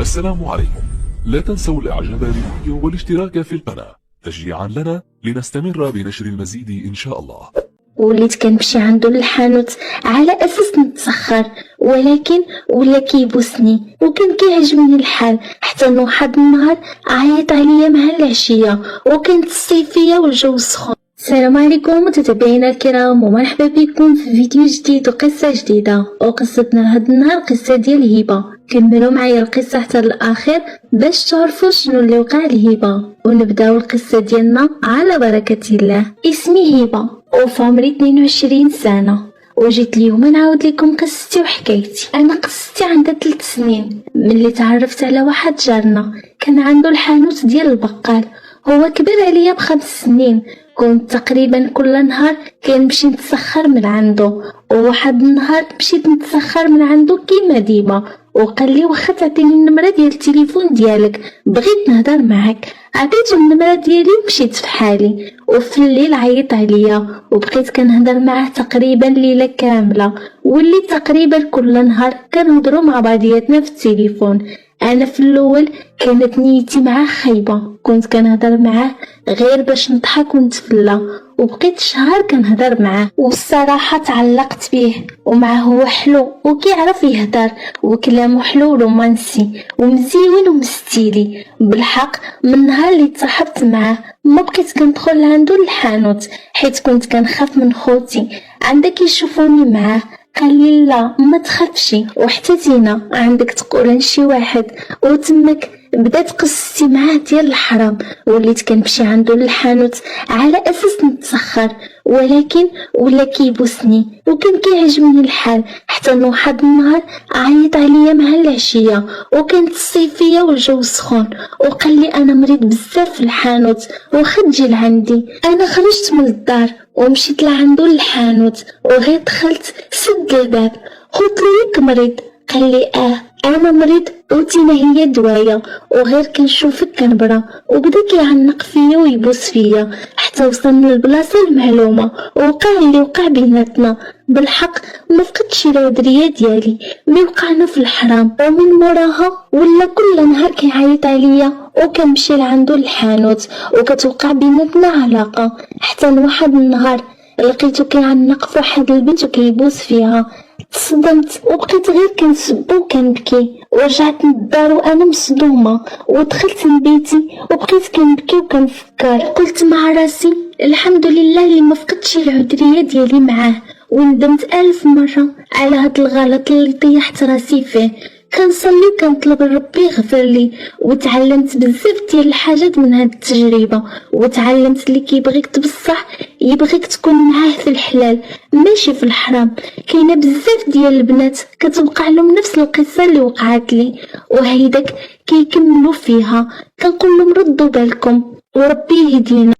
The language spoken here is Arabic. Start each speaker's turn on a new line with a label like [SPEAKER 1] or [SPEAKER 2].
[SPEAKER 1] السلام عليكم. لا تنسوا الاعجاب بالفيديو والاشتراك في القناة تشجيعا لنا لنستمر بنشر المزيد ان شاء الله.
[SPEAKER 2] وليت كنمشي عنده للحانوت على اساس نتسخر، ولكن ولا كيبوسني وكان كيعجبني الحال، حتى ان واحد النهار عيط عليا مع العشيه وكانت الصيفيه والجو سخون. السلام عليكم متابعينا الكرام ومرحبا بكم في فيديو جديد وقصه جديده. وقصتنا هاد النهار قصه ديال هبه. كملوا معايا القصه حتى الاخر باش تعرفوا شنو اللي وقع لهبه، ونبداو القصه ديالنا على بركه الله. اسمي هبه وفي عمري 22 سنه، وجيت اليوم نعاود لكم قصتي وحكايتي. انا قصتي عندها 3 سنين ملي تعرفت على واحد جارنا كان عنده الحانوت ديال البقال. هو كبر عليا ب5 سنين. كنت تقريبا كل نهار كنمشي نتسخر من عنده، وواحد النهار مشيت نتسخر من عنده كيما ديما، وقال لي واخا تعطيني النمره ديال التليفون ديالك بغيت نهضر معاك. عطيته النمره ديالي ومشيت في حالي. وفي الليل عيط عليا وبقيت كنهضر معاه تقريبا ليله كامله، واللي تقريبا كل نهار كنهضروا مع بعضياتنا في التليفون. انا في الاول كانت نيتي معاه خايبه، كنت كنهضر معاه غير باش نضحك ونتفلى، وبقيت شهر كنهضر معاه، والصراحه تعلقت به. ومعاه هو حلو وكيعرف يهضر وكلامه حلو رومانسي ومزيون ومستيلي. بالحق من نهار اللي تصاحبت معاه ما بقيت كندخل عنده للحانوت، حيت كنت كنخاف من خوتي عندك يشوفوني معاه. قال لي لا ما تخافش، وحتى زينه عندك تقول لشي واحد. وتمك بدات قصتي معاه ديال الحرام. وليت كنمشي عنده للحانوت على اساس نتسخر، ولكن ولا كيبوسني وكان كيعجبني الحال، حتى ان واحد النهار عيط عليا مع العشيه وكانت الصيفيه والجو سخون، وقال لي انا مريض بزاف في الحانوت واخا تجي لعندي. انا خرجت من الدار ومشيت لعندو للحانوت، وغير دخلت سد الباب. قلت له ياك مريض؟ قال لي انا مريض وتينا هي دوايه، وغير كنشوفك كنبرا. وبدا كيعنق فيا ويبوس فيا حتى وصلنا للبلاصه المعلومه، ووقع اللي وقع بيناتنا. بالحق ما فقدتش العذريه ديالي، مي وقعنا في الحرام. ومن موراها ولا كل نهار كيعيط عليا وكنمشي لعندو للحانوت وكتوقع بيناتنا علاقه، حتى واحد النهار لقيتو كيعنق في واحد البنت وكيبوس فيها. تصدمت وبقيت غير كنسبو وكنبكي، ورجعت للدار وانا مصدومه، ودخلت لبيتي وبقيت كنبكي وكنفكر. قلت مع راسي الحمد لله اللي ما فقدتش العذريه ديالي معاه، وندمت 1000 مره على هاد الغلط اللي طيحت راسي فيه. كنصلي وكنطلب ربي يغفر لي، وتعلمت بزاف ديال الحاجات من هاد التجربه. وتعلمت اللي كيبغيك بصح يبغيك تكون معاه في الحلال ماشي في الحرام. كاينه بزاف ديال البنات كتوقع لهم نفس القصه اللي وقعت لي، وهيداك كيكملوا فيها. كنقول لهم ردوا بالكم وربي يهدينا.